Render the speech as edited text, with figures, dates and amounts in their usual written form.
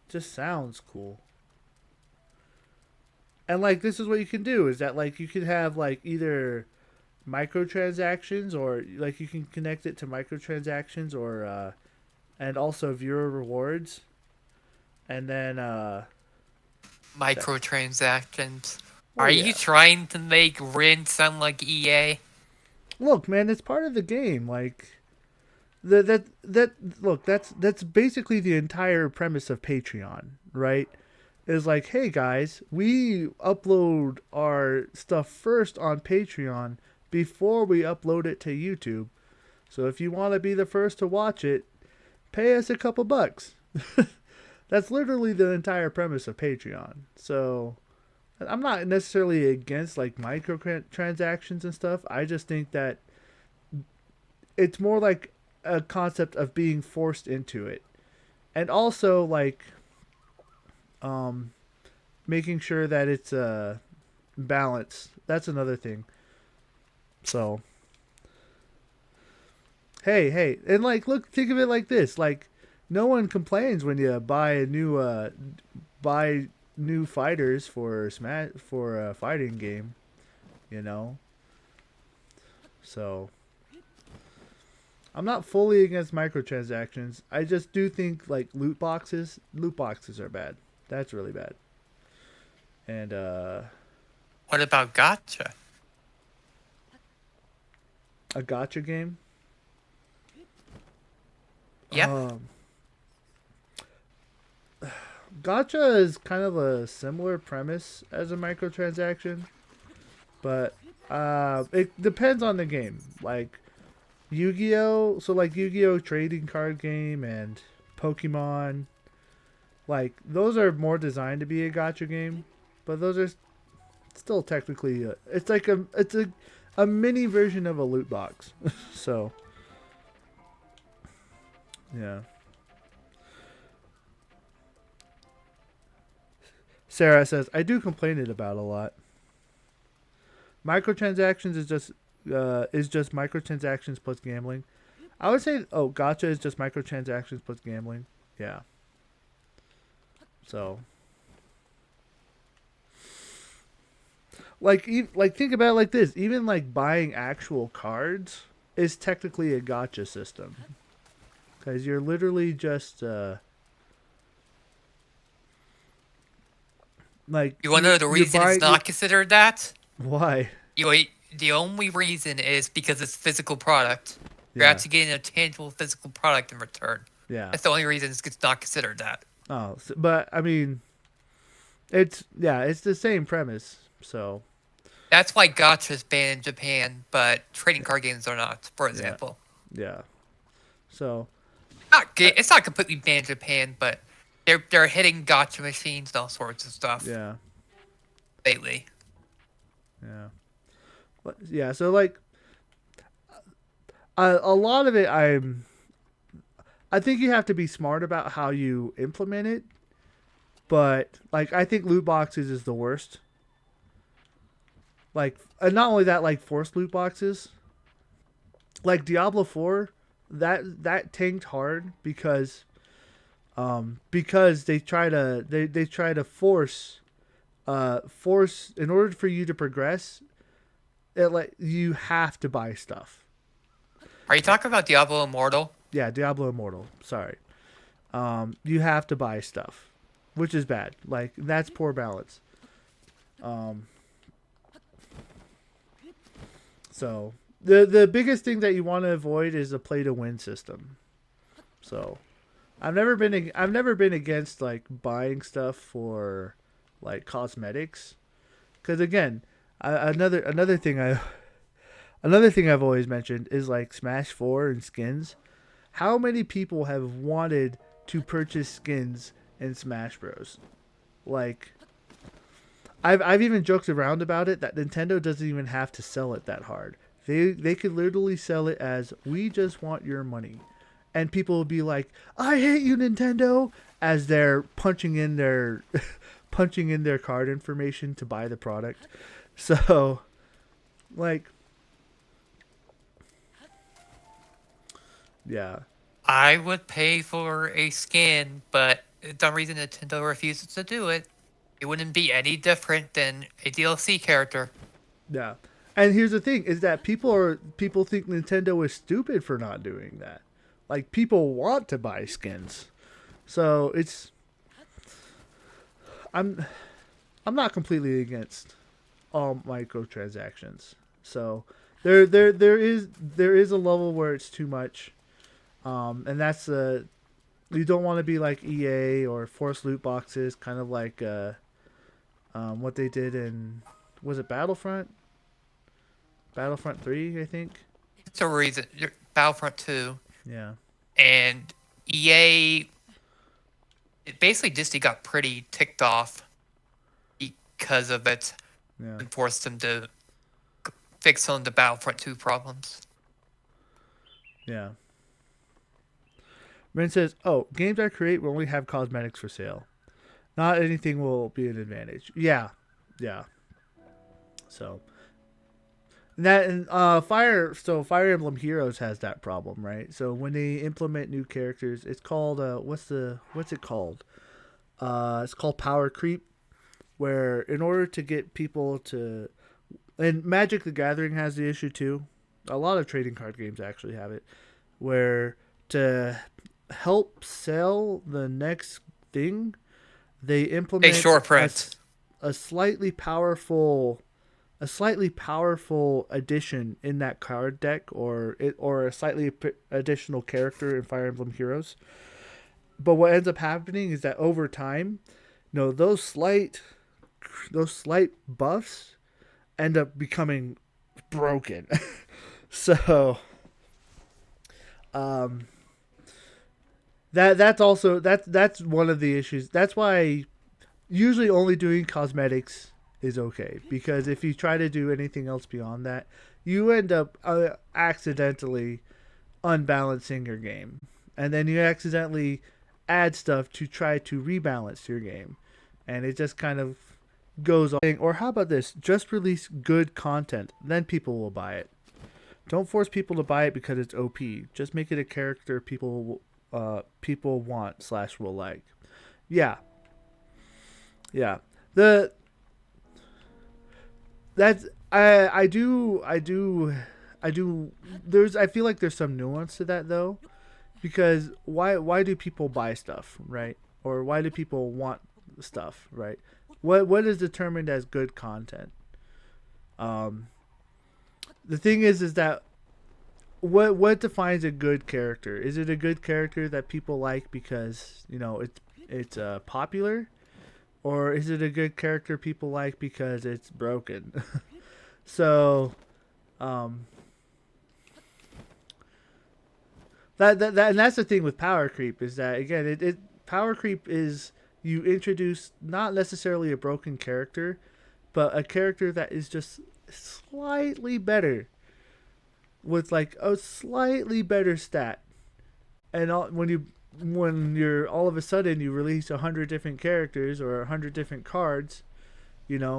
Just sounds cool. And like this is what you can do is that like you can have like either microtransactions or like you can connect it to microtransactions or and also viewer rewards and then that Microtransactions. well Are you yeah. trying to make Rin sound like EA? Look, man, it's part of the game. Like that look, that's basically the entire premise of Patreon, right? Is like, hey guys, we upload our stuff first on Patreon before we upload it to YouTube. So if you want to be the first to watch it, pay us a couple bucks. That's literally the entire premise of Patreon. So I'm not necessarily against like microtransactions and stuff. I just think that it's more like a concept of being forced into it. And also like um making sure that it's balance. That's another thing. So, hey, and like look, think of it like this. Like no one complains when you buy new fighters for smash for a fighting game, you know. So, I'm not fully against microtransactions. I just do think like loot boxes are bad. That's really bad. And What about gotcha? a gotcha game. Yeah. Um Gotcha is kind of a similar premise as a microtransaction, but it depends on the game. Like Yu-Gi-Oh, so like Yu-Gi-Oh trading card game and Pokemon, like those are more designed to be a gotcha game, but those are still technically it's like a mini version of a loot box. So yeah, Sarah says I do complain it about a lot. Microtransactions is just microtransactions plus gambling. I would say gotcha is just microtransactions plus gambling. Yeah. So like think about it like this. Even like buying actual cards is technically a gotcha system because you're literally just like You want to know the you're reason it's buying you not considered that? why The only reason is because it's physical product. You're yeah actually getting a tangible physical product in return. yeah That's the only reason it's not considered that. but I mean it's the same premise so That's why gotcha is banned in Japan, but trading yeah card games are not, for yeah example. yeah so I, It's not completely banned in Japan, but they're hitting gotcha machines and all sorts of stuff yeah lately. yeah yeah so like a lot of it I think you have to be smart about how you implement it, but like I think loot boxes is the worst. Like and not only that, like forced loot boxes, like Diablo 4, that tanked hard because they try to force in order for you to progress, it like you have to buy stuff. Are you talking about Diablo Immortal? Yeah, Diablo Immortal. Sorry. You have to buy stuff, which is bad. Like that's poor balance. Um, so the biggest thing that you want to avoid is a play to win system. So I've never been against like buying stuff for like cosmetics because again another thing another thing I've always mentioned is like Smash 4 and skins. How many people have wanted to purchase skins in Smash Bros? Like I've even joked around about it that Nintendo doesn't even have to sell it that hard. They could literally sell it as we just want your money. And people will be like, "I hate you Nintendo," as they're punching in their punching in their card information to buy the product. So, like, yeah. I would pay for a skin, but some reason Nintendo refuses to do it, it wouldn't be any different than a DLC character. Yeah. And here's the thing is that people think Nintendo is stupid for not doing that. Like people want to buy skins. So it's I'm I'm not completely against all microtransactions. So there is a level where it's too much. And that's you don't want to be like EA or force loot boxes, kind of like what they did in was it Battlefront 3, I think. It's a reason. Battlefront 2 Yeah. and EA. It basically Disney got pretty ticked off because of it Yeah. and forced them to fix some of the Battlefront 2 problems. Yeah. Ren says, "Oh, games I create will only have cosmetics for sale. Not anything will be an advantage." Yeah. Yeah. So that and Fire Emblem Heroes has that problem, right? So when they implement new characters, it's called what's it called? It's called power creep, where in order to get people to, and Magic the Gathering has the issue too. A lot of trading card games actually have it, where to help sell the next thing, they They implement short print. a slightly powerful addition in that card deck, or a slightly additional character in Fire Emblem Heroes. But what ends up happening is that over time, those slight buffs end up becoming broken. So um that's one of the issues. That's why usually only doing cosmetics is okay, because if you try to do anything else beyond that, you end up accidentally unbalancing your game, and then you accidentally add stuff to try to rebalance your game, and it just kind of goes on. Or how about this? Just release good content, then people will buy it. Don't force people to buy it because it's OP. Just make it a character people want/will like. Yeah, yeah. The that's I do. I feel like there's some nuance to that though, because why do people buy stuff, right? Or why do people want stuff, right? What is determined as good content? Um, the thing is that what defines a good character? Is it a good character that people like because it's popular, or is it a good character people like because it's broken? So, um, and that's the thing with power creep is that again it power creep is you introduce not necessarily a broken character, but a character that is just slightly better with like a slightly better stat, and when you're all of a sudden you release 100 different characters or 100 different cards, you know